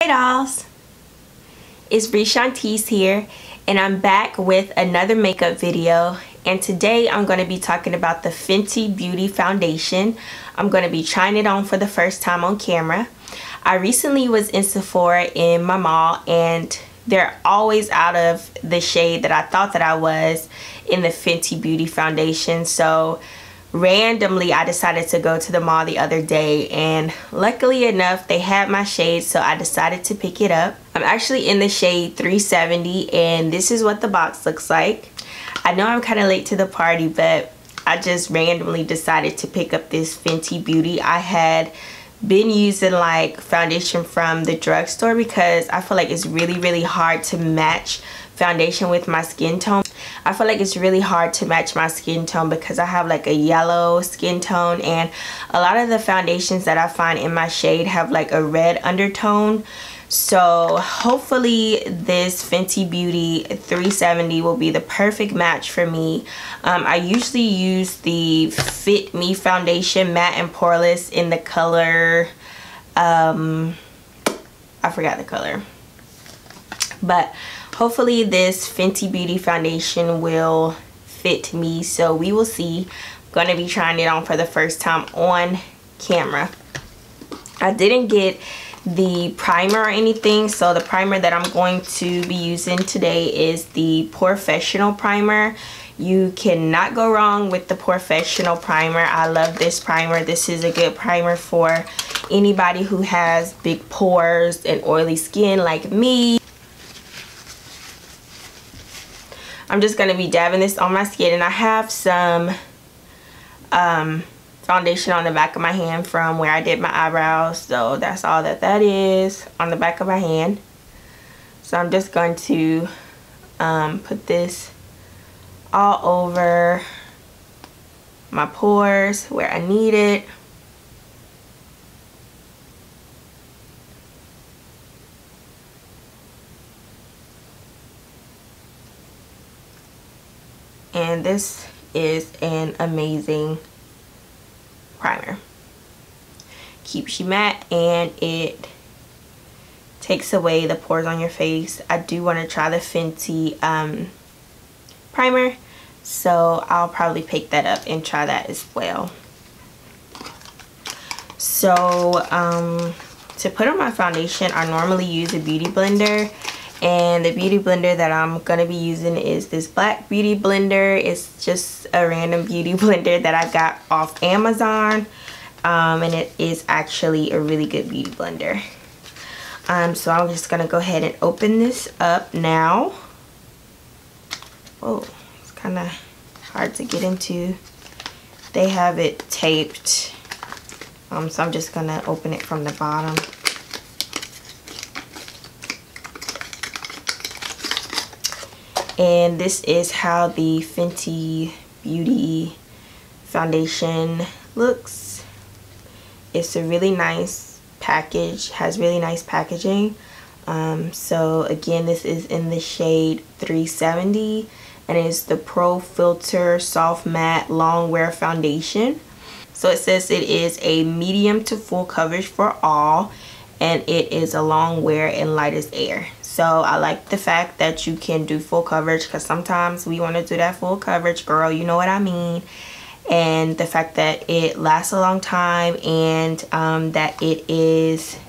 Hey dolls, it's Rishantice here, and I'm back with another makeup video. And today I'm going to be talking about the Fenty Beauty Foundation. I'm going to be trying it on for the first time on camera. I recently was in Sephora in my mall, and they're always out of the shade that I thought that I was in the Fenty Beauty Foundation. So randomly I decided to go to the mall the other day, and luckily enough they had my shade, so I decided to pick it up. I'm actually in the shade 370, and this is what the box looks like. I know I'm kind of late to the party, but I just randomly decided to pick up this Fenty Beauty. I had been using like foundation from the drugstore because I feel like it's really hard to match foundation with my skin tone. I feel like it's really hard to match my skin tone because I have like a yellow skin tone, and a lot of the foundations that I find in my shade have like a red undertone. So hopefully this Fenty Beauty 370 will be the perfect match for me. I usually use the Fit Me foundation, matte and poreless, in the color I forgot the color, but hopefully this Fenty Beauty foundation will fit me, so we will see. I'm going to be trying it on for the first time on camera. I didn't get the primer or anything, so the primer that I'm going to be using today is the Professional primer. You cannot go wrong with the Professional primer. I love this primer. This is a good primer for anybody who has big pores and oily skin like me. I'm just going to be dabbing this on my skin, and I have some foundation on the back of my hand from where I did my eyebrows, so that's all that is on the back of my hand. So I'm just going to put this all over my pores where I need it. And this is an amazing primer. Keeps you matte, and it takes away the pores on your face. I do want to try the Fenty primer, so I'll probably pick that up and try that as well. So to put on my foundation, I normally use a beauty blender. And the beauty blender that I'm going to be using is this black beauty blender. It's just a random beauty blender that I got off Amazon. And it is actually a really good beauty blender. So I'm just going to go ahead and open this up now. Oh, it's kind of hard to get into. They have it taped. So I'm just going to open it from the bottom. And this is how the Fenty Beauty foundation looks. It's a really nice package, has really nice packaging. So again, this is in the shade 370, and it's the Pro Filter Soft Matte Longwear Foundation. So it says it is a medium to full coverage for all, and it is a long wear and light as air. So I like the fact that you can do full coverage, because sometimes we want to do that full coverage, girl, you know what I mean. And the fact that it lasts a long time, and that it is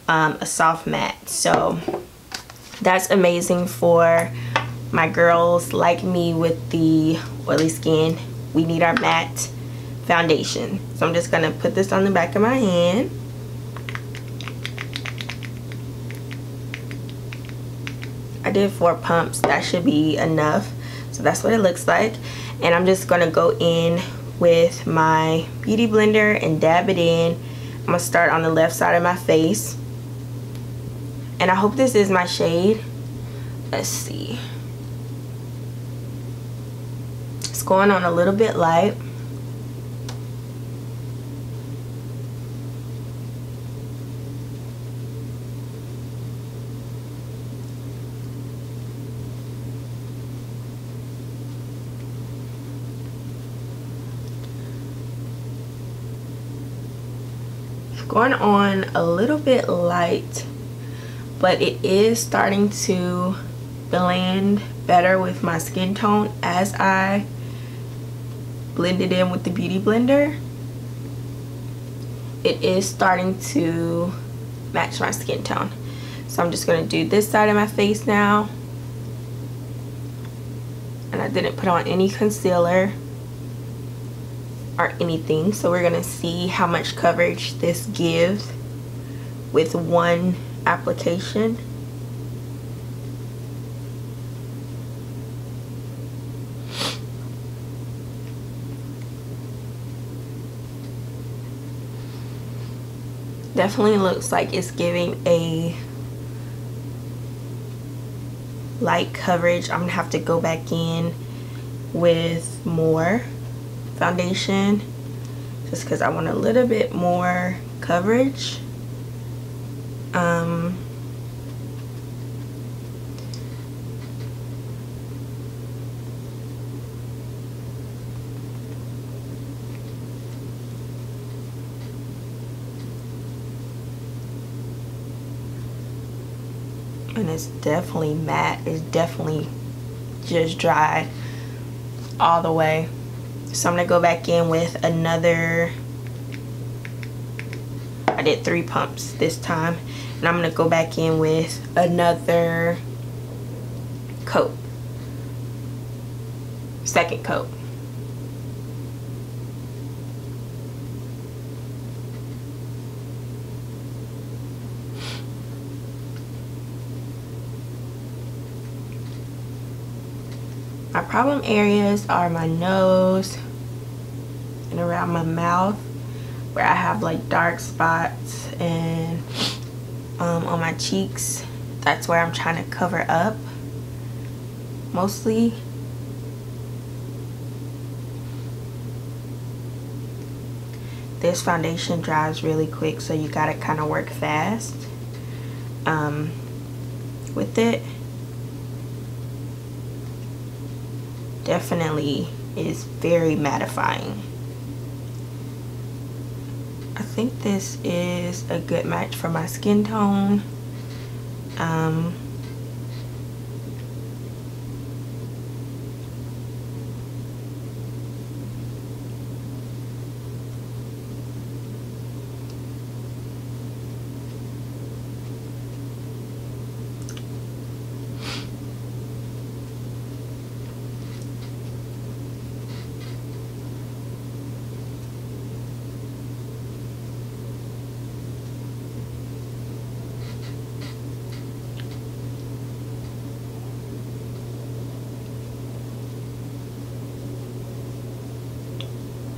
a soft matte. So that's amazing for my girls like me with the oily skin. We need our matte foundation. So I'm just going to put this on the back of my hand. I did 4 pumps. That should be enough. So that's what it looks like. And I'm just going to go in with my beauty blender and dab it in. I'm going to start on the left side of my face. And I hope this is my shade. Let's see. It's going on a little bit light. Going on a little bit light but it is starting to blend better with my skin tone as I blend it in with the Beauty Blender. It is starting to match my skin tone. So I'm just going to do this side of my face now. And I didn't put on any concealer or anything, so we're going to see how much coverage this gives with one application. Definitely looks like it's giving a light coverage. I'm gonna have to go back in with more foundation just because I want a little bit more coverage. And it's definitely matte. It's definitely just dry all the way. So I'm gonna go back in with another, I did 3 pumps this time, and I'm gonna go back in with another coat, second coat. My problem areas are my nose and around my mouth, where I have like dark spots, and on my cheeks. That's where I'm trying to cover up mostly. This foundation dries really quick, so you gotta kind of work fast with it. Definitely is very mattifying. I think this is a good match for my skin tone.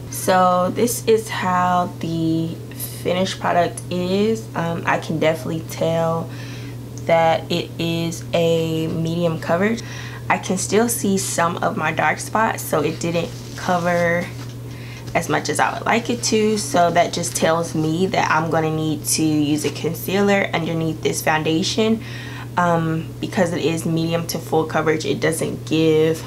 So this is how the finished product is. I can definitely tell that it is a medium coverage. I can still see some of my dark spots, so it didn't cover as much as I would like it to. So that just tells me that I'm going to need to use a concealer underneath this foundation. Because it is medium to full coverage, it doesn't give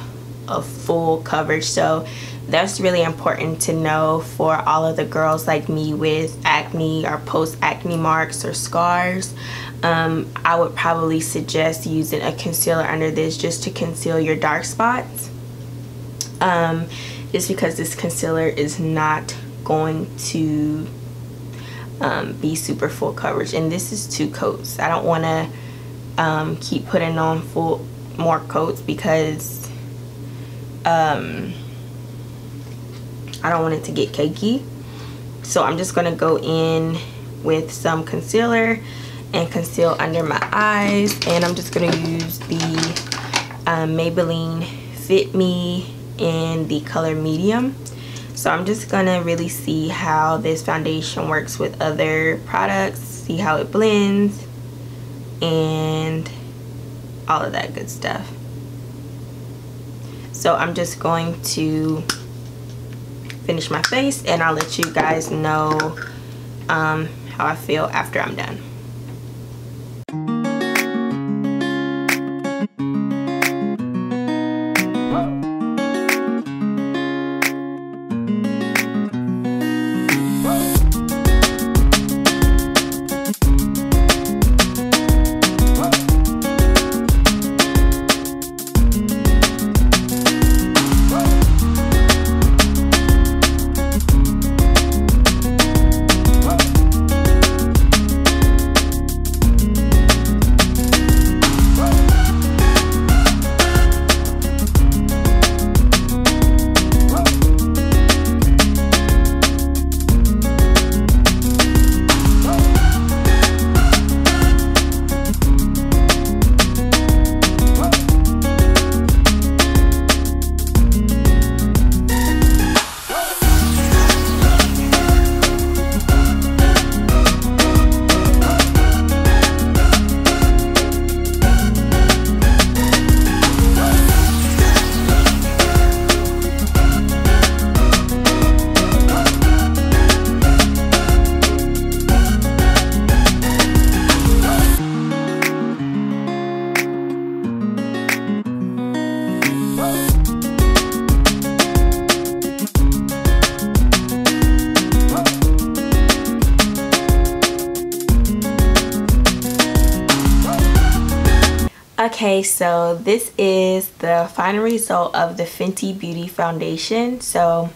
a full coverage. So that's really important to know for all of the girls like me with acne or post-acne marks or scars. I would probably suggest using a concealer under this just to conceal your dark spots. Just because this concealer is not going to be super full coverage. And this is 2 coats. I don't want to keep putting on more coats because I don't want it to get cakey. So I'm just going to go in with some concealer and conceal under my eyes. And I'm just going to use the Maybelline Fit Me in the color medium. So I'm just going to really see how this foundation works with other products, see how it blends, and all of that good stuff. So I'm just going to finish my face, and I'll let you guys know how I feel after I'm done. Okay, so this is the final result of the Fenty Beauty Foundation. So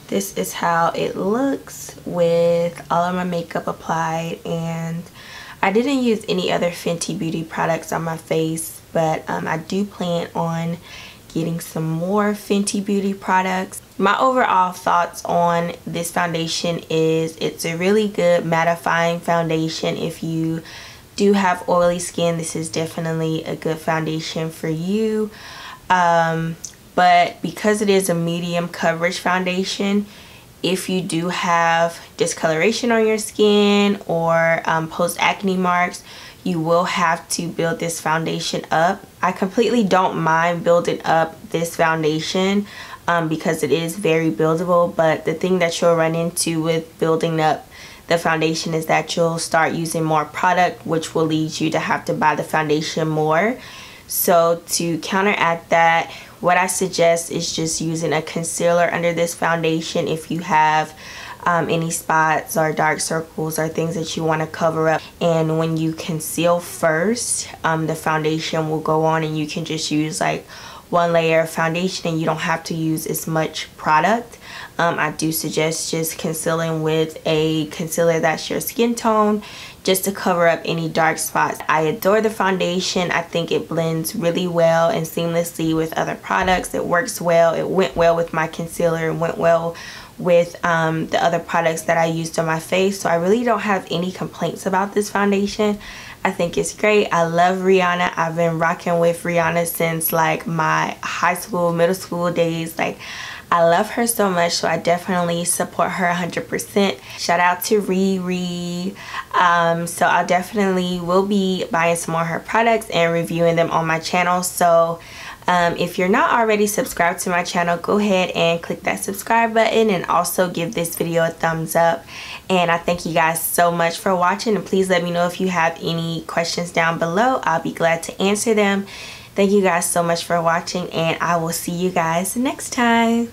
this is how it looks with all of my makeup applied, and I didn't use any other Fenty Beauty products on my face, but I do plan on getting some more Fenty Beauty products. My overall thoughts on this foundation is it's a really good mattifying foundation. If you do have oily skin, this is definitely a good foundation for you. But because it is a medium coverage foundation, if you do have discoloration on your skin or post-acne marks, you will have to build this foundation up. I completely don't mind building up this foundation because it is very buildable, but the thing that you'll run into with building up the foundation is that you'll start using more product, which will lead you to have to buy the foundation more. So to counteract that, what I suggest is just using a concealer under this foundation if you have any spots or dark circles or things that you want to cover up. And when you conceal first, the foundation will go on and you can just use like one layer of foundation and you don't have to use as much product. I do suggest just concealing with a concealer that's your skin tone, just to cover up any dark spots. I adore the foundation. I think it blends really well and seamlessly with other products. It works well. It went well with my concealer and went well with the other products that I used on my face. So I really don't have any complaints about this foundation. I think it's great. I love Rihanna. I've been rocking with Rihanna since like my high school, middle school days. Like, I love her so much, so I definitely support her 100%. Shout out to Riri. So I definitely will be buying some more of her products and reviewing them on my channel. So if you're not already subscribed to my channel, go ahead and click that subscribe button and also give this video a thumbs up. And I thank you guys so much for watching, and please let me know if you have any questions down below. I'll be glad to answer them. Thank you guys so much for watching, and I will see you guys next time.